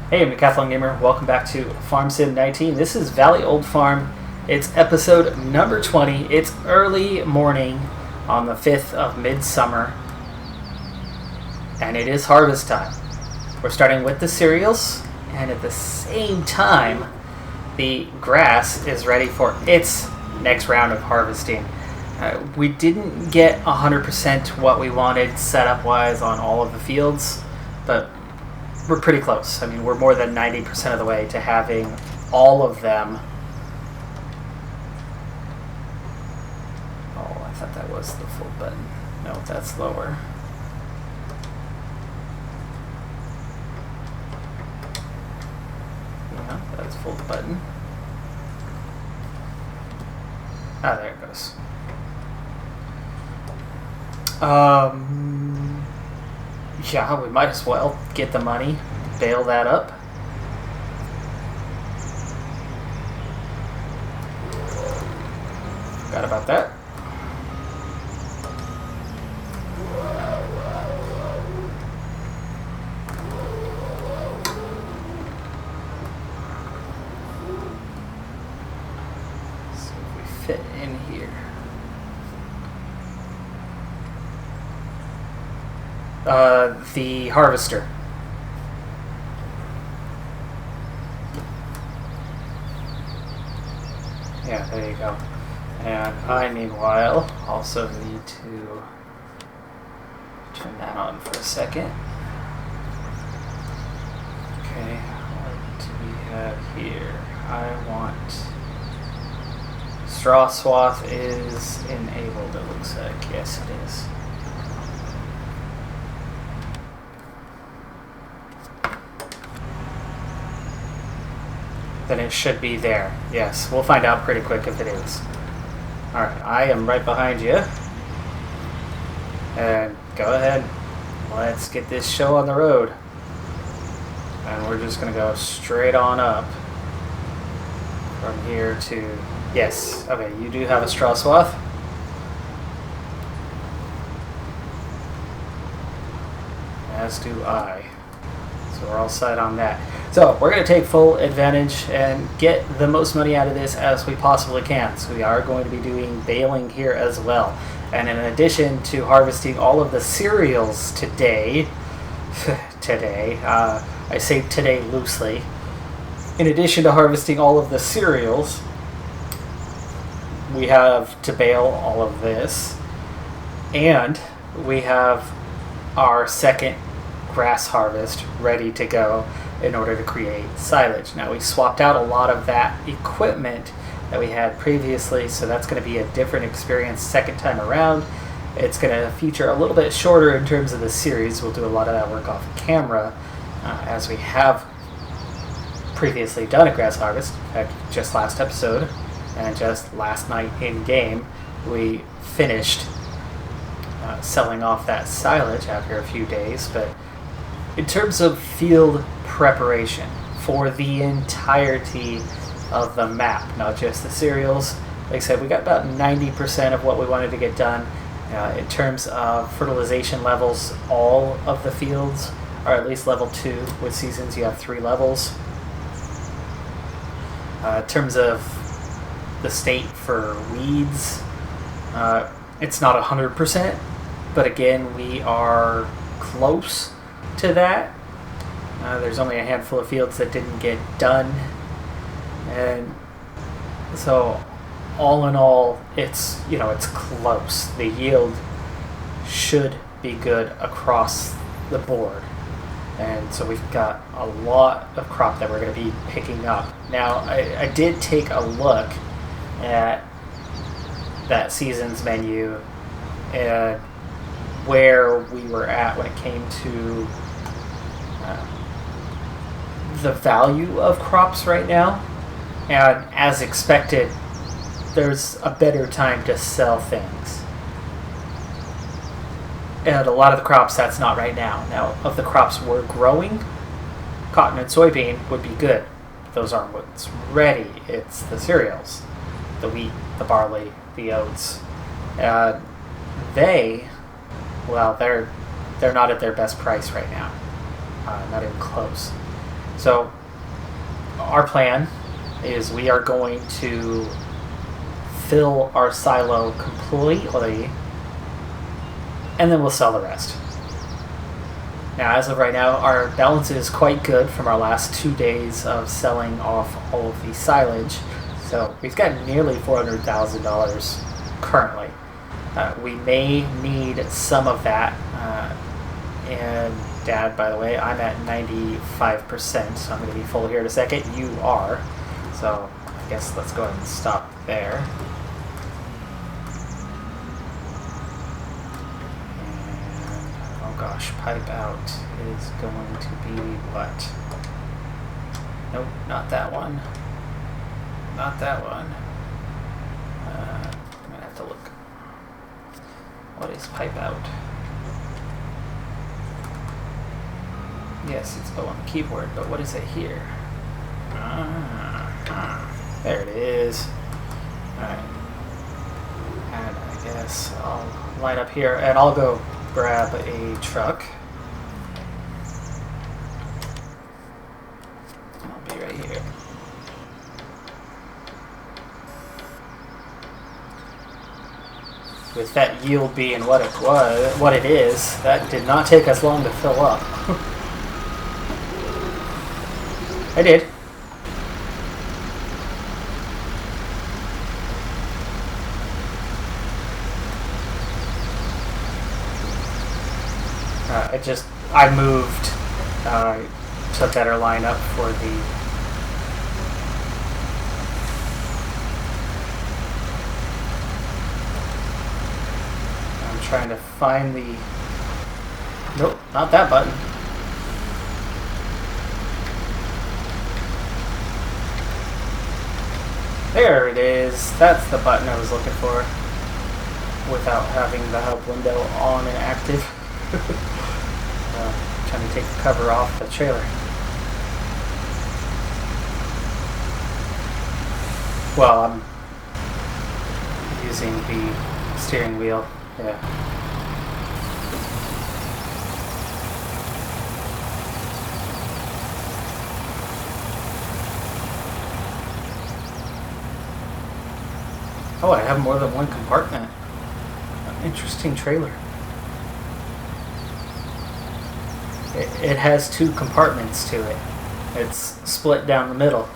Hey, I'm Decathlon Gamer. Welcome back to Farm Sim 19. This is Valley Old Farm. It's episode number 20. It's early morning on the 5th of midsummer, and it is harvest time. We're starting with the cereals, and at the same time, the grass is ready for its next round of harvesting. We didn't get 100% what we wanted setup-wise on all of the fields, but we're pretty close. I mean, we're more than 90% of the way to having all of them. Oh, I thought that was the full button. No, that's lower. Yeah, that's full button. Ah, there it goes. Yeah, we might as well get the money, bail that up. Forgot about that. See if we fit in here. The harvester. Yeah, there you go. And I, meanwhile, also need to turn that on for a second. Okay, what do we have here? I want... Straw swath is enabled, it looks like. Yes, it is. Then it should be there. Yes, we'll find out pretty quick if it is. Alright, I am right behind you. And go ahead. Let's get this show on the road. And we're just going to go straight on up. From here to... Yes, okay, you do have a straw swath. As do I. So we're all set on that. So we're going to take full advantage and get the most money out of this as we possibly can. So we are going to be doing baling here as well. And in addition to harvesting all of the cereals today, I say today loosely, in addition to harvesting all of the cereals, we have to bale all of this. And we have our second grass harvest ready to go in order to create silage. Now we swapped out a lot of that equipment that we had previously, so that's going to be a different experience second time around. It's going to feature a little bit shorter in terms of the series. We'll do a lot of that work off camera as we have previously done a grass harvest. In fact, just last episode and just last night in game we finished selling off that silage after a few days. But in terms of field preparation for the entirety of the map, not just the cereals, like I said, we got about 90% of what we wanted to get done. In terms of fertilization levels, all of the fields are at least level 2. With seasons, you have 3 levels. In terms of the state for weeds, it's not 100%, but again, we are close to that. There's only a handful of fields that didn't get done, and so all in all, it's close. The yield should be good across the board, and so we've got a lot of crop that we're going to be picking up. Now, I did take a look at that seasons menu and where we were at when it came to the value of crops right now, and as expected, there's a better time to sell things. And a lot of the crops, that's not right now. Now, of the crops we're growing, cotton and soybean would be good. Those aren't what's ready. It's the cereals, the wheat, the barley, the oats. They're not at their best price right now. Not even close. So our plan is we are going to fill our silo completely, and then we'll sell the rest. Now, as of right now, our balance is quite good from our last 2 days of selling off all of the silage. So we've got nearly $400,000 currently. We may need some of that. And Dad, by the way, I'm at 95%, so I'm going to be full here in a second. You are. So I guess let's go ahead and stop there. Gosh, pipe out is going to be what? Nope, not that one. Not that one. I'm gonna have to look. What is pipe out? Yes, it's O on the keyboard, but what is it here? There it is. Alright. And I guess I'll line up here and I'll go grab a truck. I'll be right here. With that yield being what it is, that did not take us long to fill up. I did. I moved to better line up for the I'm trying to find the nope, not that button. There it is. That's the button I was looking for without having the help window on and active. Trying to take the cover off the trailer. Well, I'm using the steering wheel. Yeah. Oh, I have more than one compartment. An interesting trailer. It has 2 compartments to it. It's split down the middle.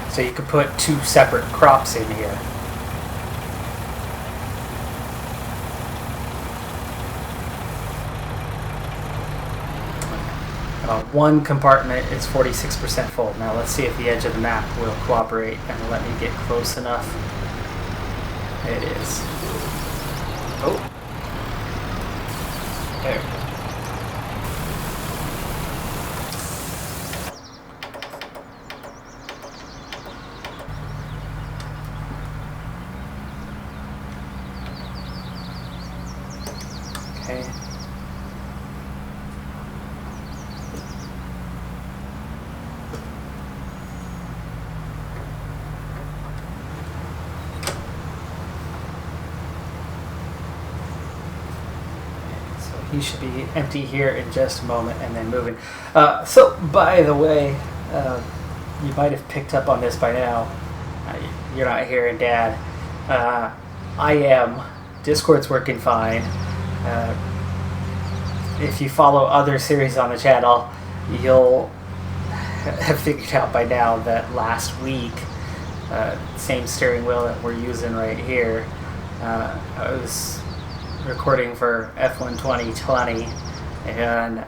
So you could put 2 separate crops in here. One compartment is 46% full. Now let's see if the edge of the map will cooperate and let me get close enough. It is. Oh. There. Okay. He should be empty here in just a moment and then moving. So, by the way, you might have picked up on this by now. You're not hearing Dad. I am. Discord's working fine. If you follow other series on the channel, you'll have figured out by now that last week, same steering wheel that we're using right here, I was recording for F1 2020 and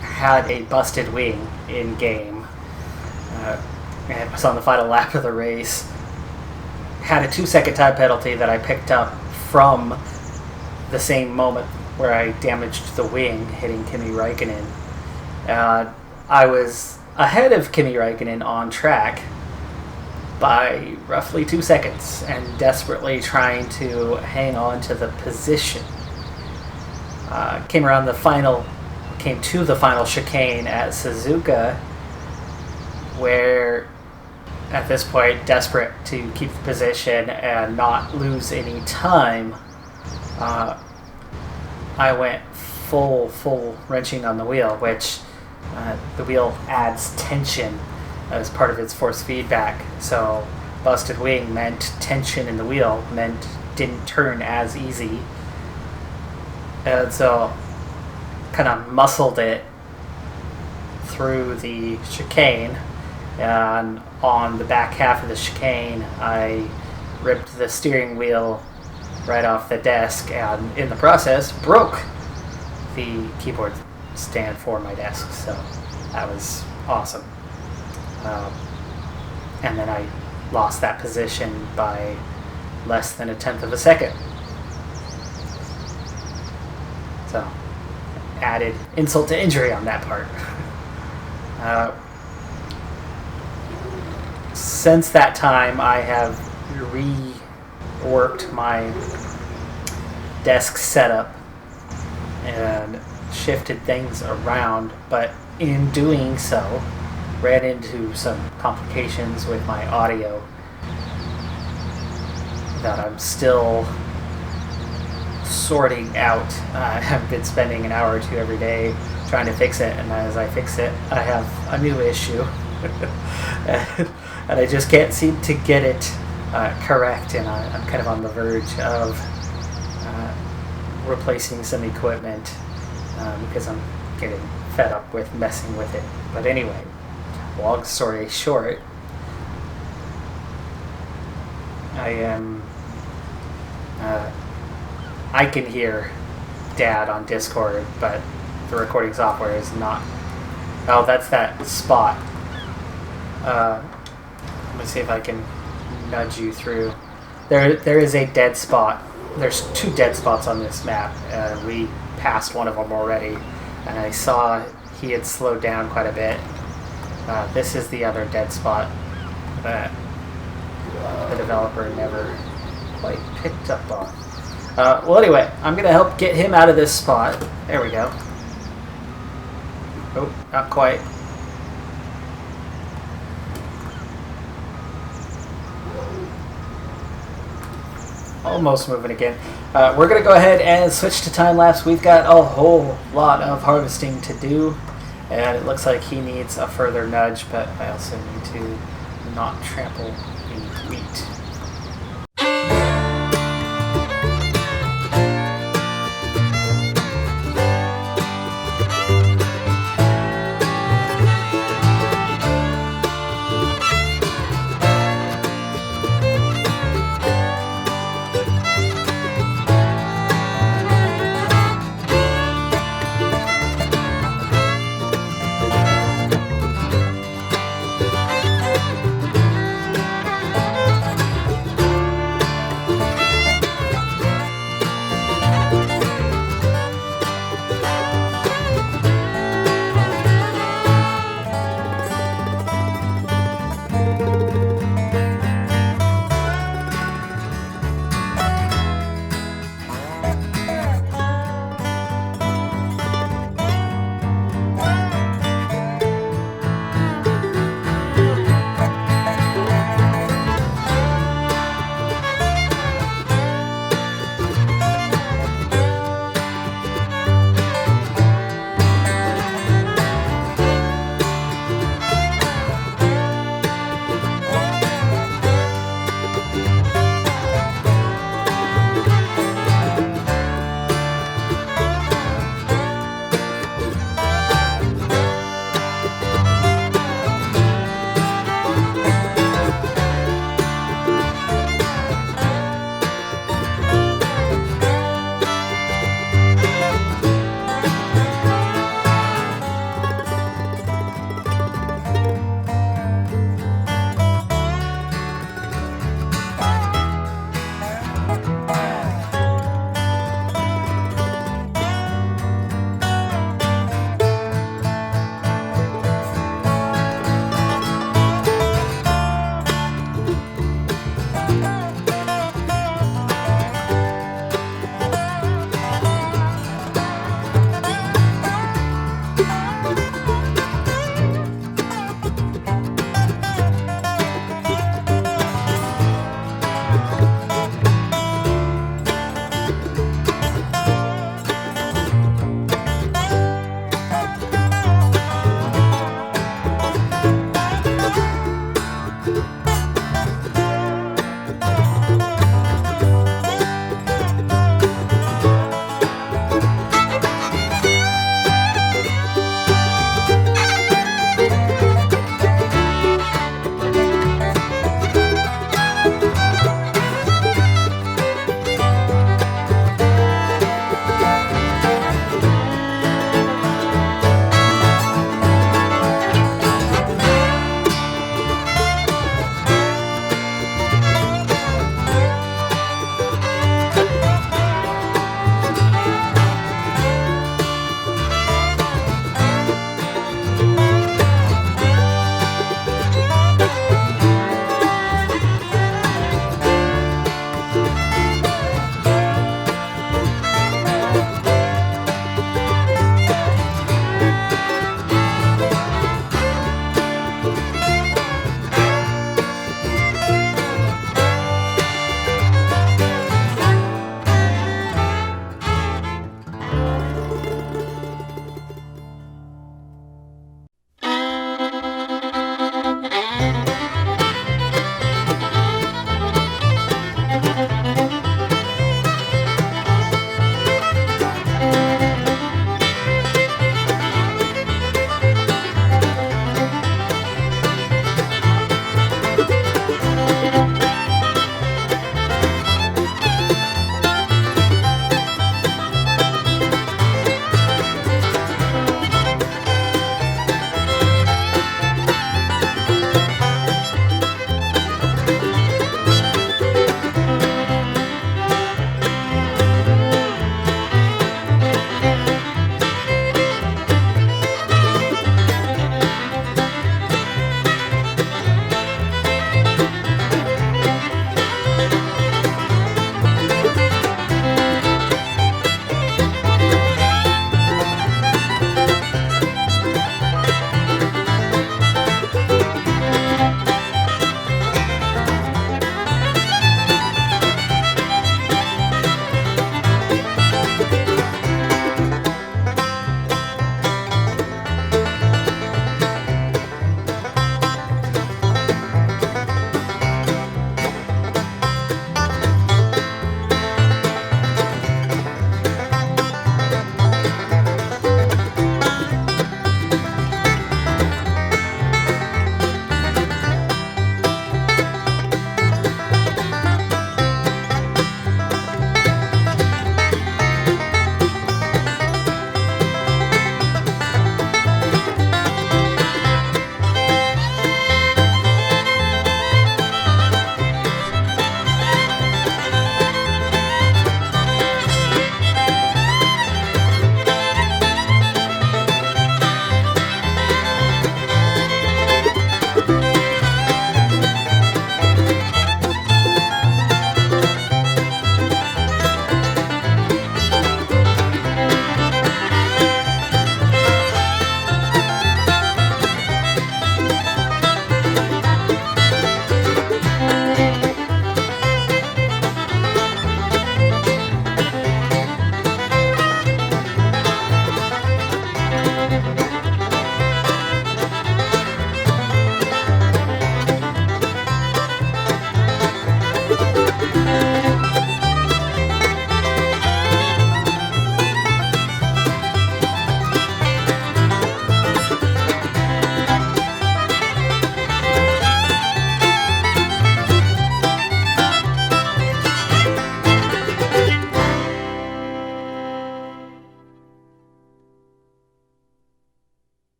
had a busted wing in game. It was on the final lap of the race. Had a 2-second time penalty that I picked up from the same moment where I damaged the wing, hitting Kimi Räikkönen. I was ahead of Kimi Räikkönen on track by roughly 2 seconds and desperately trying to hang on to the position. Came to the final chicane at Suzuka, where at this point, desperate to keep the position and not lose any time, I went full wrenching on the wheel, which the wheel adds tension as part of its force feedback. So busted wing meant tension in the wheel, meant didn't turn as easy. And so kind of muscled it through the chicane, and on the back half of the chicane I ripped the steering wheel right off the desk, and in the process broke the keyboard stand for my desk. So that was awesome. And then I lost that position by less than 1/10 of a second. So added insult to injury on that part. Since that time, I have reworked my desk setup and shifted things around, but in doing so, ran into some complications with my audio that I'm still sorting out. I've been spending an hour or two every day trying to fix it, and as I fix it, I have a new issue. And I just can't seem to get it correct, and I'm kind of on the verge of replacing some equipment because I'm getting fed up with messing with it. But anyway, long story short, I can hear Dad on Discord, but the recording software is not. Oh, that's that spot. Let me see if I can nudge you through. There is a dead spot. There's 2 dead spots on this map. We passed one of them already, and I saw he had slowed down quite a bit. This is the other dead spot that the developer never quite picked up on. Well, anyway, I'm going to help get him out of this spot. There we go. Oh, not quite. Almost moving again. We're going to go ahead and switch to time-lapse. We've got a whole lot of harvesting to do, and it looks like he needs a further nudge, but I also need to not trample the wheat.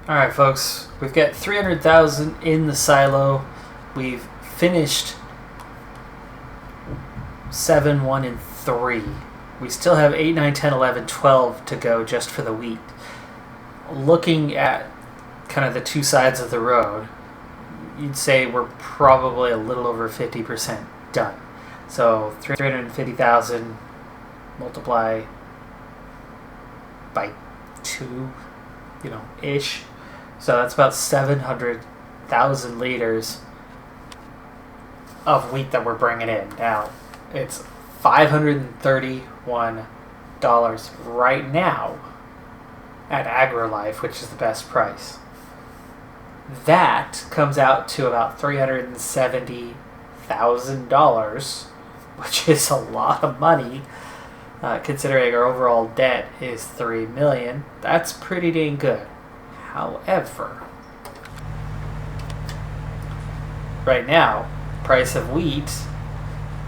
All right, folks, we've got 300,000 in the silo. We've finished 7, 1, and 3. We still have 8, 9, 10, 11, 12 to go just for the wheat. Looking at kind of the two sides of the road, you'd say we're probably a little over 50% done. So 350,000 multiply by 2, ish. So that's about 700,000 liters of wheat that we're bringing in. Now, it's $531 right now at AgriLife, which is the best price. That comes out to about $370,000, which is a lot of money, considering our overall debt is $3 million. That's pretty dang good. However, right now, price of wheat,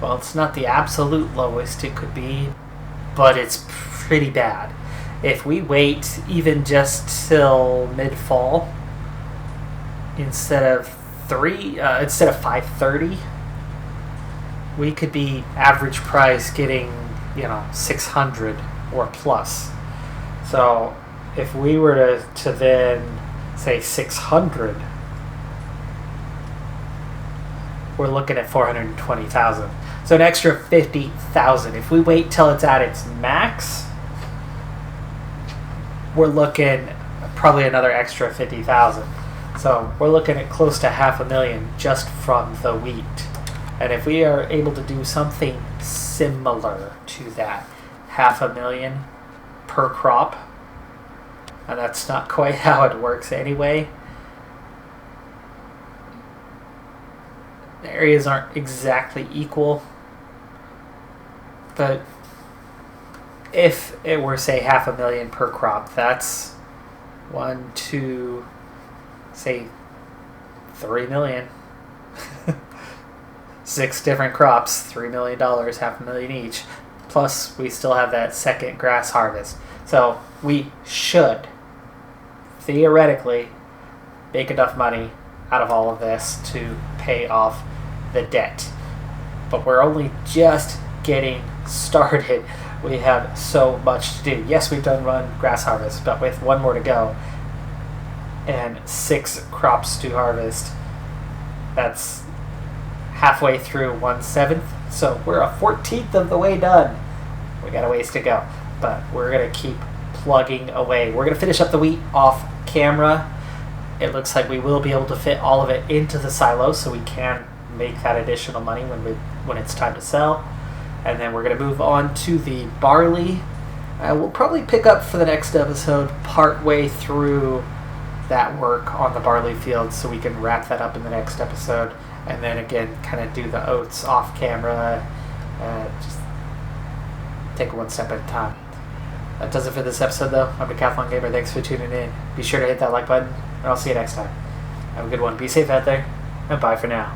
well, it's not the absolute lowest it could be, but it's pretty bad. If we wait even just till mid-fall, instead of 530, we could be average price getting 600 or plus. So if we were to then say 600, we're looking at 420,000. So an extra 50,000. If we wait till it's at its max, we're looking probably another extra 50,000. So we're looking at close to $500,000 just from the wheat. And if we are able to do something similar to that, $500,000 per crop, and that's not quite how it works anyway. The areas aren't exactly equal, but if it were, say, $500,000 per crop, that's 1, 2, say, $3 million. 6 different crops, $3 million, $500,000 each. Plus, we still have that second grass harvest. So we should, theoretically, make enough money out of all of this to pay off the debt. But we're only just getting started. We have so much to do. Yes, we've done one grass harvest, but with 1 more to go and 6 crops to harvest, that's halfway through 1/7. So we're a 14th of the way done. We got a ways to go, but we're going to keep plugging away. We're going to finish up the wheat off camera. It looks like we will be able to fit all of it into the silo, so we can make that additional money when it's time to sell. And then we're going to move on to the barley. We'll probably pick up for the next episode partway through that work on the barley field, so we can wrap that up in the next episode. And then again, kind of do the oats off camera. Just take it one step at a time. That does it for this episode, though. I'm Decathlon Gamer. Thanks for tuning in. Be sure to hit that like button, and I'll see you next time. Have a good one. Be safe out there, and bye for now.